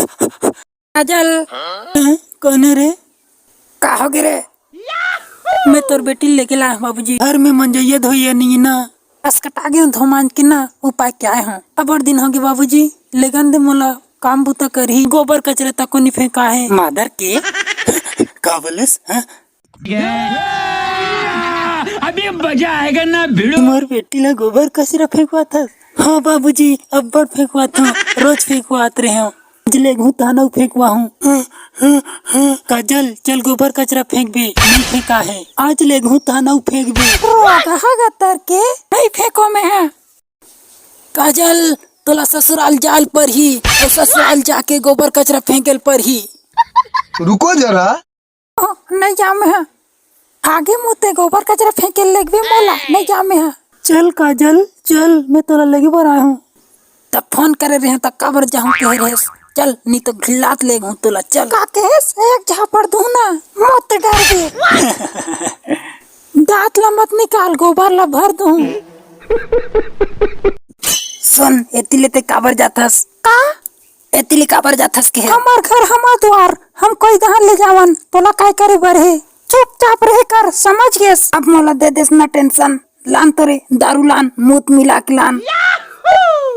काजल कौन है रे? का हो गिरे? मैं तोर बेटी लेके लाया हूँ बाबूजी। घर में मंजैया धोइया नहीं ना, बस कटा गए धोमान के ना उपाय क्या है? अब और दिन हो गए बाबूजी। लेकिन दे मोला काम बुता कर ही गोबर कचरा तक को नहीं फेंका है मादर के का बोलस? अभी मजा आएगा ना भिड़ो। मोर बेटी ला गोबर कचरा फेंकवा था। हाँ बाबूजी, अब बड़ फेंकवा था, रोज फेंकवात रहे हो। ले घूताना फेंकवा हूँ। काजल चल गोबर कचरा फेंक बे, नहीं फेंका है आज ले घूताना फेंक बे। तर के नहीं फेंको में है। काजल तोला ससुराल जाल पर ही और ससुराल जाके गोबर कचरा फेंकल पर ही। रुको जरा, नहीं जामे है आगे मुते गोबर कचरा फेंके लगबे मोला नहीं जामे है। चल काजल चल, मैं तोला लगे पर आया हूँ। तब फोन करे रहे तब कबर जाऊँ कह रहे चल, नहीं तो घिलात ले हूँ तोला। चल का कहेस एक झापड़ दूं ना मत डर गए। दांत ला मत निकाल गोबर ला भर दूं। सुन एतिले ते काबर जाथस का एतिले काबर जाथस के? हमार घर हमार द्वार, हम कोई दहान ले जावन तोला काय करे बरहे। चुपचाप रह कर समझ गए। अब मोला दे देस ना टेंशन। लान तोरे दारू लान मूत मिला के लान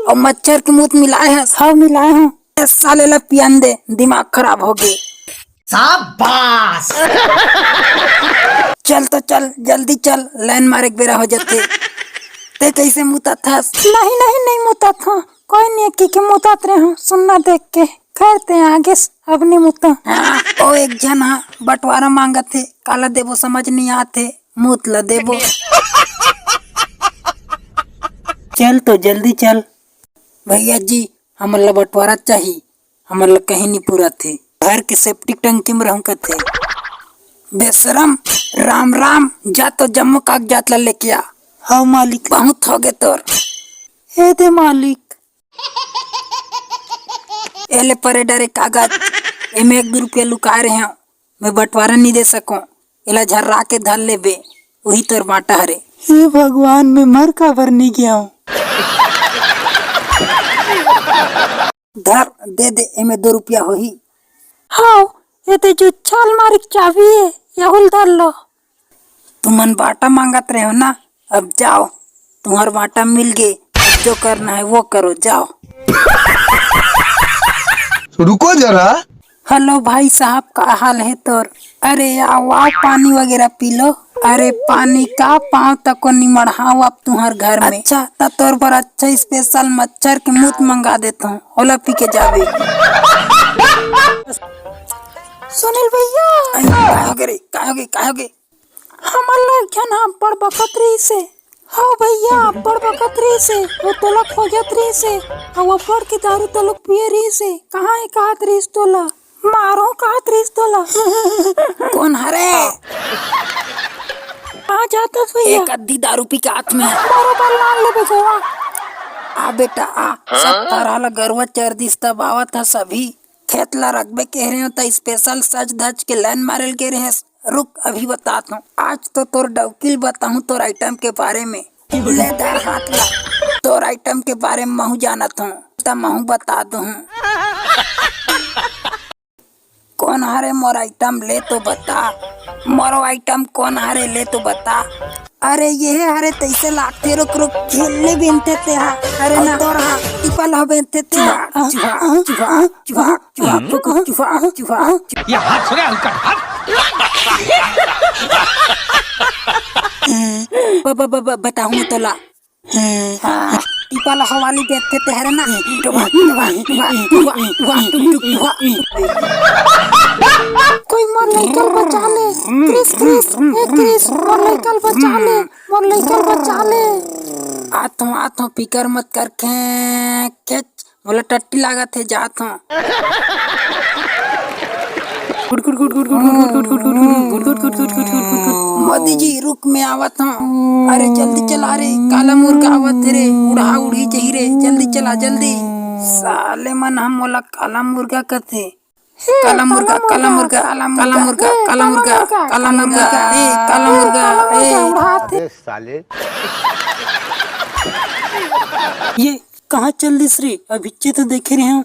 और मच्छर के मूत मिलाए है। हाँ मिलाए हैं। साले ला पियान दे, दिमाग खराब हो गए। शाबाश। चल तो चल जल्दी चल, लाइन मारे के बेरा हो जाते। ते कैसे मुता था? नहीं नहीं नहीं मुता था, कोई नहीं की मुतात रहे हो सुनना देख के करते आगे अब नहीं मुता। हाँ, ओ एक जन हाँ बंटवारा मांगा थे, काला देवो समझ नहीं आते, मूत ला देवो। चल तो जल्दी चल। भैया जी हमारे ला बंटवारा चाहिए, हमारे ला कहीं नहीं पूरा थे। घर के सेप्टिक टंकी में रहूं थे। बेशरम राम राम, जा तो जम्मू कागजात ला लेके आ। हाँ मालिक। बहुत हो गए तोर। हे दे मालिक। एले परे डरे कागज, एमे 1-2 रुपया लुका रहे हो। मैं बंटवारा नहीं दे सकूं, एला झर्रा के धर ले बे, वही तोर बाटा हरे। हे भगवान, मैं मर का भर नहीं गया हूँ। धर दे दे, एमे 2 रुपया हो ही। हाँ ये तो जो छाल मारी चाबी है, यहुल धर लो। तुमन बाटा मांगत रहे हो ना, अब जाओ तुम्हार बाटा मिल गए, अब जो करना है वो करो, जाओ। रुको जरा। हेलो भाई साहब, का हाल है तोर? अरे आओ आओ पानी वगैरह पी लो। अरे पानी का पाँव तक को नहीं मढ़ाओ अब तुम्हार घर में। अच्छा तो तोर पर अच्छा स्पेशल मच्छर के मूत मंगा देता हूँ, ओला पी के जावे। सुनील भैया काहोगे? हमार लड़कियन हम बड़ बकतरी से। हाँ भैया बड़ बकतरी से वो तोला खोजत रही से, और वो बड़ की दारू तोला पिए रही से। कहाँ है कहत रही तोला मारो, कहत रही तोला। कौन हरे? आ जाता भैया। एक अद्धी दारू पी के हाथ में है। मारो बाल मान ले बेगवा। आ बेटा आ, सब तरह ला गरवा चर दिस तब आवा था सभी। खेत ला रखबे कह रहे हो तो स्पेशल सज धज के लाइन मारल के रहे। रुक अभी बताता हूँ, आज तो तोर डवकील बताऊँ तोर आइटम के बारे में। ले धर हाथ ला, तोर आइटम के बारे में महू जानत हूँ, तब महू बता दूँ। कौन हरे मोर आइटम ले तो बता, मोरो आइटम कौन हरे ले तो बता। अरे ये हरे तैसे लागते, रुक रुक खेलने बिनते ते हा। अरे ना तोर हा टिपल हो बिनते ते हा। चुहा चुहा चुहा चुहा चुहा चुहा। ये हाथ छोड़े हल्का हाथ। बताऊँ तोला। हाँ टिपल हवाली बेचते ते हरे ना। कोई मोर लइकल बचा ले। क्रिस क्रिस ए क्रिस, मोर लइकल बचा ले, मोर लइकल बचा ले। आतो फिकर मत कर, खेच बोला टट्टी लागत है, जात हूँ। मोदी जी रुक में आवत हूँ। अरे जल्दी चला रे, काला मुर्गा आवत रे, उड़ा उड़ी जही रे, जल्दी चला जल्दी। साले मन हम मोला काला मुर्गा कथे। काला मुर्गा काला मुर्गा काला मुर्गा काला मुर्गा काला मुर्गा काला मुर्गा। साले ये कहाँ चल दिस रे? अभी तो देखे रहे हूँ।